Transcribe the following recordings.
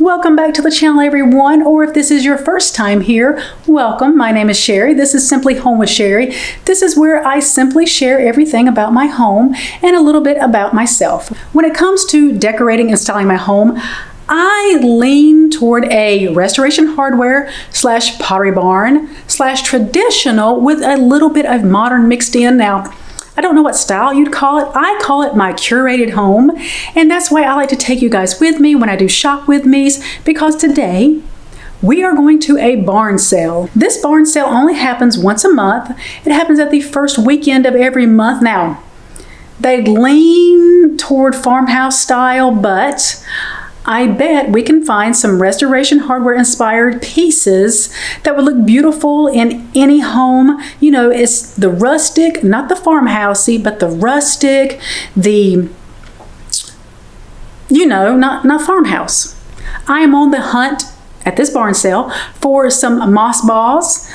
Welcome back to the channel, everyone, or if this is your first time here, welcome. My name is Sherry. This is Simply Home with Sherry. This is where I simply share everything about my home and a little bit about myself. When it comes to decorating and styling my home, I lean toward a restoration hardware / Pottery Barn / traditional with a little bit of modern mixed in. Now, I don't know what style you'd call it. I call it my curated home, and that's why I like to take you guys with me when I do shop with me's, because today we are going to a barn sale. This barn sale only happens once a month. It happens at the first weekend of every month. Now, they lean toward farmhouse style, but I bet we can find some restoration hardware inspired pieces that would look beautiful in any home. You know, it's the rustic, not the farmhousey, but the rustic, the, you know, not farmhouse. I am on the hunt at this barn sale for some moss balls.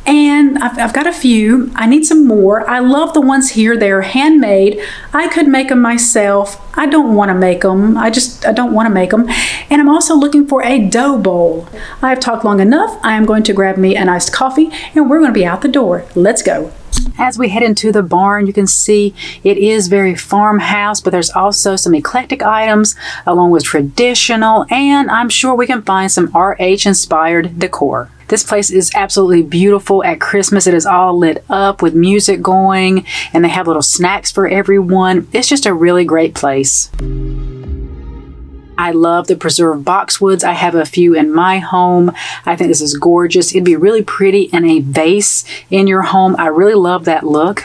And I've got a few. I need some more. I love the ones here. They're handmade. I could make them myself. I don't want to make them. I don't want to make them. And I'm also looking for a dough bowl. I've talked long enough. I am going to grab me an iced coffee and we're going to be out the door. Let's go. As we head into the barn, you can see it is very farmhouse, but there's also some eclectic items along with traditional, and I'm sure we can find some RH inspired decor. This place is absolutely beautiful at Christmas. It is all lit up with music going, and they have little snacks for everyone. It's just a really great place. I love the preserved boxwoods. I have a few in my home. I think this is gorgeous. It'd be really pretty in a vase in your home. I really love that look.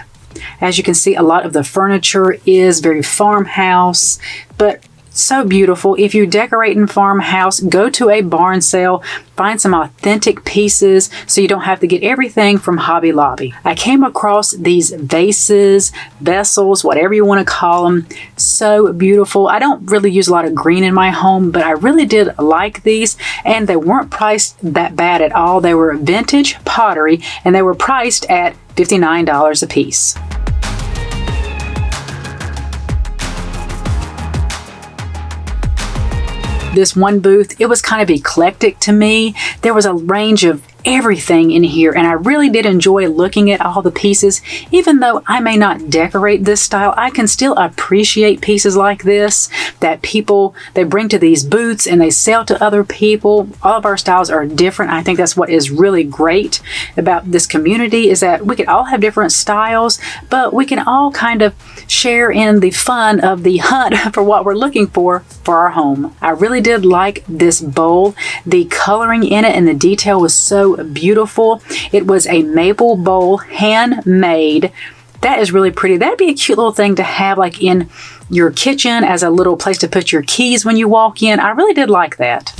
As you can see, a lot of the furniture is very farmhouse, but so beautiful. If you decorate in farmhouse, go to a barn sale, find some authentic pieces so you don't have to get everything from Hobby Lobby. I came across these vases, vessels, whatever you want to call them. So beautiful. I don't really use a lot of green in my home, but I really did like these, and they weren't priced that bad at all. They were vintage pottery and they were priced at $59 a piece. This one booth, it was kind of eclectic to me. There was a range of everything in here, and I really did enjoy looking at all the pieces. Even though I may not decorate this style, I can still appreciate pieces like this that people, they bring to these booths and they sell to other people. All of our styles are different. I think that's what is really great about this community, is that we can all have different styles, but we can all kind of share in the fun of the hunt for what we're looking for our home. I really did like this bowl. The coloring in it and the detail was so beautiful. It was a maple bowl, handmade. That is really pretty. That'd be a cute little thing to have like in your kitchen as a little place to put your keys when you walk in. I really did like that.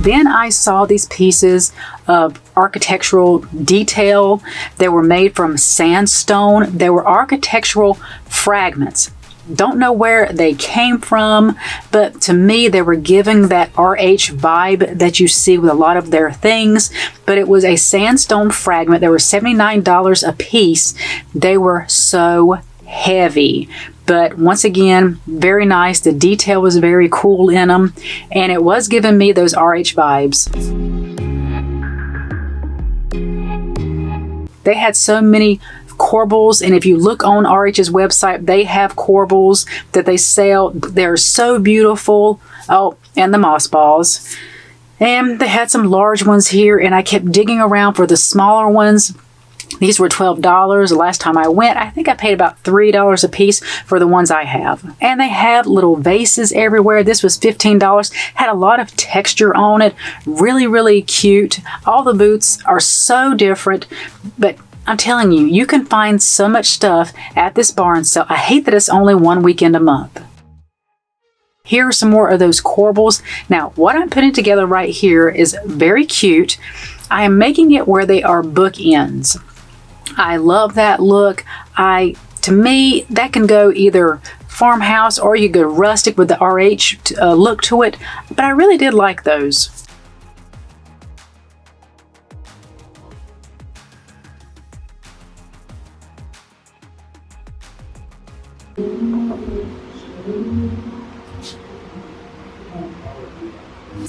Then I saw these pieces of architectural detail. They were made from sandstone. They were architectural fragments. Don't know where they came from, but to me, they were giving that RH vibe that you see with a lot of their things. But it was a sandstone fragment. They were $79 a piece. They were so heavy. But once again, very nice. The detail was very cool in them, and it was giving me those RH vibes. They had so many corbels, and if you look on RH's website, they have corbels that they sell. They're so beautiful. Oh, and the moss balls. And they had some large ones here, and I kept digging around for the smaller ones. These were $12. The last time I went, I think I paid about $3 a piece for the ones I have. And they have little vases everywhere. This was $15. Had a lot of texture on it. Really, really cute. All the booths are so different, but I'm telling you, you can find so much stuff at this barn sale. I hate that it's only one weekend a month. Here are some more of those corbels. Now, what I'm putting together right here is very cute. I am making it where they are bookends. I love that look. To me, that can go either farmhouse, or you could go rustic with the RH look to it. But I really did like those.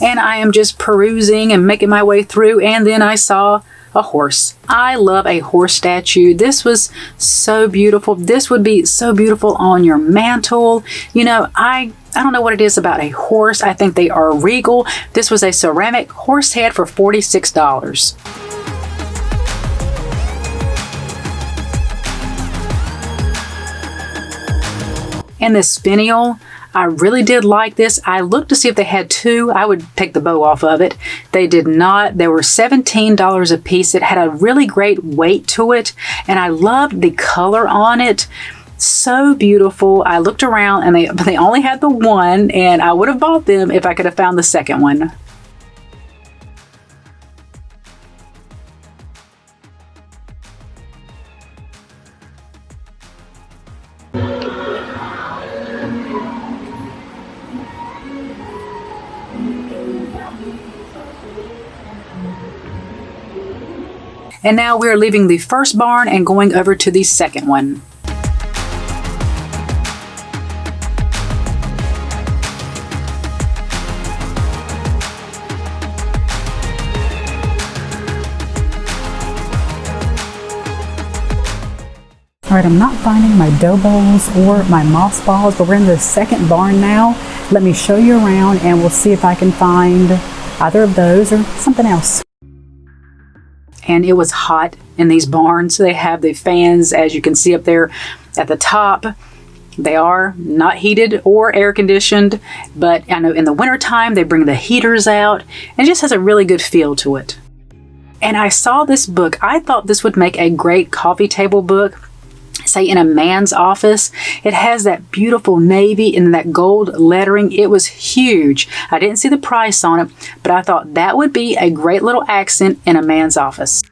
And I am just perusing and making my way through, and then I saw a horse. I love a horse statue. This was so beautiful. This would be so beautiful on your mantle. You know, I don't know what it is about a horse. I think they are regal. This was a ceramic horse head for $46. And this finial, I really did like this. I looked to see if they had two. I would take the bow off of it. They did not. They were $17 a piece. It had a really great weight to it, and I loved the color on it. So beautiful. I looked around, and they only had the one, and I would have bought them if I could have found the second one. And now we're leaving the first barn and going over to the second one. All right, I'm not finding my dough bowls or my moss balls, but we're in the second barn now. Let me show you around and we'll see if I can find either of those or something else. And it was hot in these barns. They have the fans, as you can see up there at the top. They are not heated or air conditioned, but I know in the wintertime they bring the heaters out, and it just has a really good feel to it. And I saw this book. I thought this would make a great coffee table book, say in a man's office. It has that beautiful navy and that gold lettering. It was huge. I didn't see the price on it, but I thought that would be a great little accent in a man's office.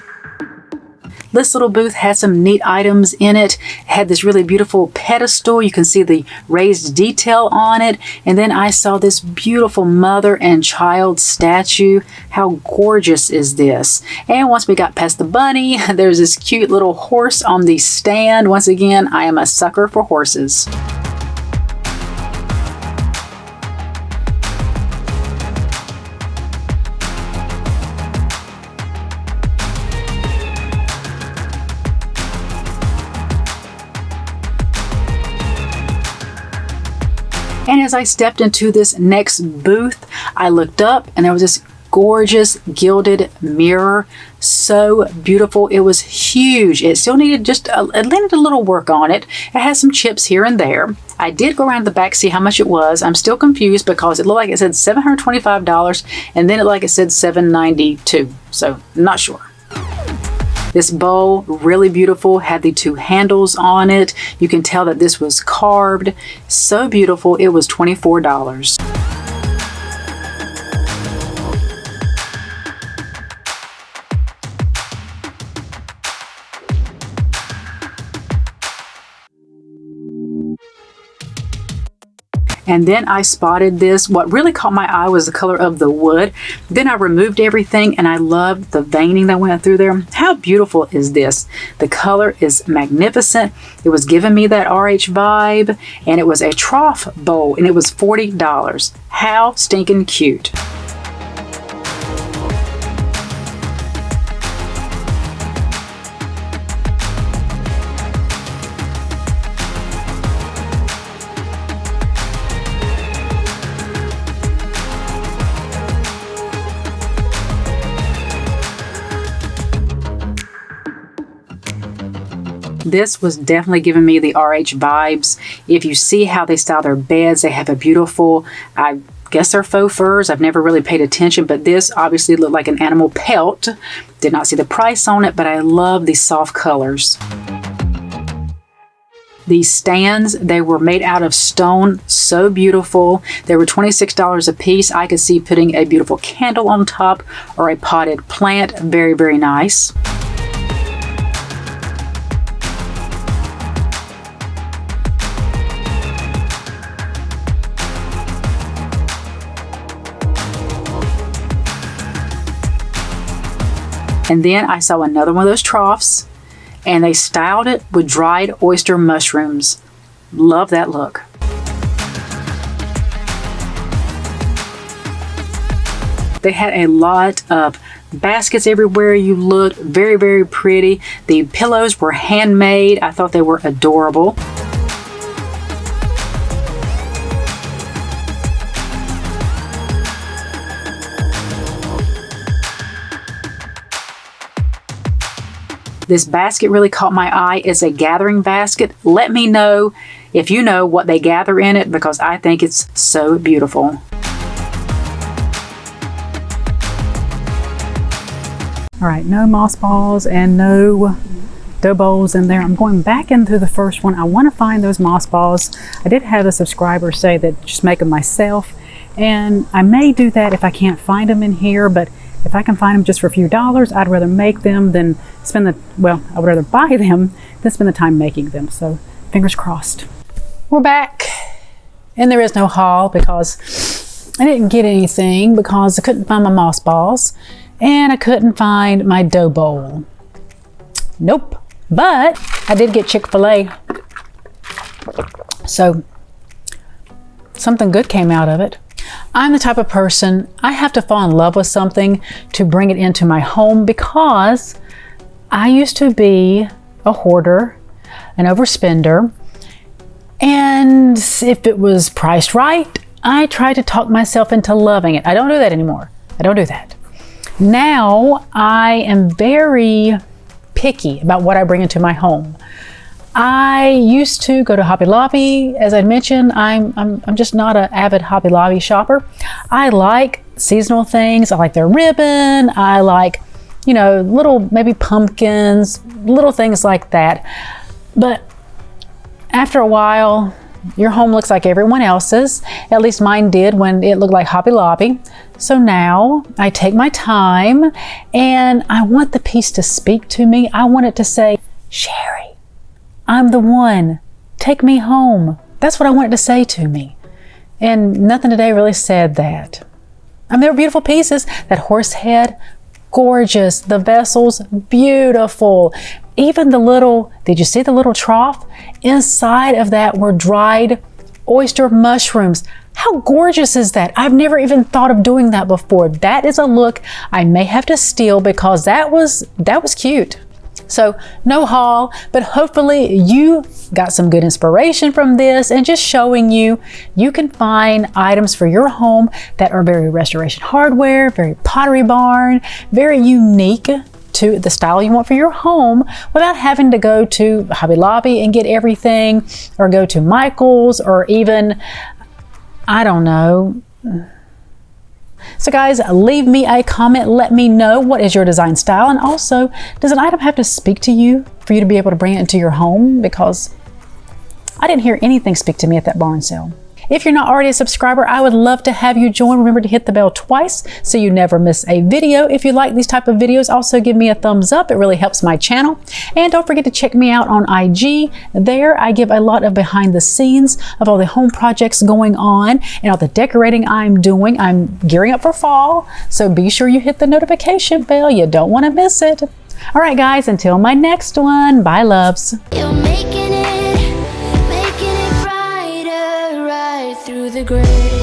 This little booth had some neat items in it. It had this really beautiful pedestal. You can see the raised detail on it. And then I saw this beautiful mother and child statue. How gorgeous is this? And once we got past the bunny, there's this cute little horse on the stand. Once again, I am a sucker for horses. And as I stepped into this next booth, I looked up and there was this gorgeous gilded mirror. So beautiful. It was huge. It still needed it needed a little work on it. It has some chips here and there. I did go around the back, see how much it was. I'm still confused because it looked like it said $725 and then it like it said $792. So not sure. This bowl, really beautiful, had the two handles on it. You can tell that this was carved. So beautiful, it was $24. And then I spotted this. What really caught my eye was the color of the wood. Then I removed everything and I loved the veining that went through there. How beautiful is this? The color is magnificent. It was giving me that RH vibe, and it was a trough bowl and it was $40. How stinking cute. This was definitely giving me the RH vibes. If you see how they style their beds, they have a beautiful, I guess they're faux furs. I've never really paid attention, but this obviously looked like an animal pelt. Did not see the price on it, but I love these soft colors. These stands, they were made out of stone, so beautiful. They were $26 a piece. I could see putting a beautiful candle on top or a potted plant. Very, very nice. And then I saw another one of those troughs, and they styled it with dried oyster mushrooms. Love that look. They had a lot of baskets everywhere you looked. Very, very pretty. The pillows were handmade. I thought they were adorable. This basket really caught my eye. It's a gathering basket. Let me know if you know what they gather in it, because I think it's so beautiful. All right, no moss balls and no dough bowls in there. I'm going back into the first one. I want to find those moss balls. I did have a subscriber say that just make them myself, and I may do that if I can't find them in here, but if I can find them just for a few dollars, I'd rather make them than spend the, well, I would rather buy them than spend the time making them. So fingers crossed. We're back, and there is no haul because I didn't get anything because I couldn't find my moss balls and I couldn't find my dough bowl. Nope. But I did get Chick-fil-A. So something good came out of it. I'm the type of person, I have to fall in love with something to bring it into my home, because I used to be a hoarder, an overspender, and if it was priced right, I tried to talk myself into loving it. I don't do that anymore. I don't do that. Now I am very picky about what I bring into my home. I used to go to Hobby Lobby. As I mentioned, I'm just not an avid Hobby Lobby shopper. I like seasonal things. I like their ribbon. I like, you know, little maybe pumpkins, little things like that. But after a while, your home looks like everyone else's. At least mine did when it looked like Hobby Lobby. So now I take my time and I want the piece to speak to me. I want it to say, Sherry, I'm the one. Take me home. That's what I want it to say to me. And nothing today really said that. I mean, they were beautiful pieces. That horse head, gorgeous. The vessels, beautiful. Even the little, did you see the little trough? Inside of that were dried oyster mushrooms. How gorgeous is that? I've never even thought of doing that before. That is a look I may have to steal, because that was cute. So no haul, but hopefully you got some good inspiration from this, and just showing you can find items for your home that are very Restoration Hardware, very Pottery Barn, very unique to the style you want for your home, without having to go to Hobby Lobby and get everything, or go to Michael's, or even, I don't know. So guys, leave me a comment. Let me know, what is your design style? And also, does an item have to speak to you for you to be able to bring it into your home? Because I didn't hear anything speak to me at that barn sale. If you're not already a subscriber, I would love to have you join. Remember to hit the bell twice so you never miss a video. If you like these type of videos, also give me a thumbs up. It really helps my channel. And don't forget to check me out on IG. There I give a lot of behind the scenes of all the home projects going on and all the decorating I'm doing. I'm gearing up for fall, so be sure you hit the notification bell. You don't want to miss it. All right, guys, until my next one. Bye, loves. You're making it brighter right through the gray.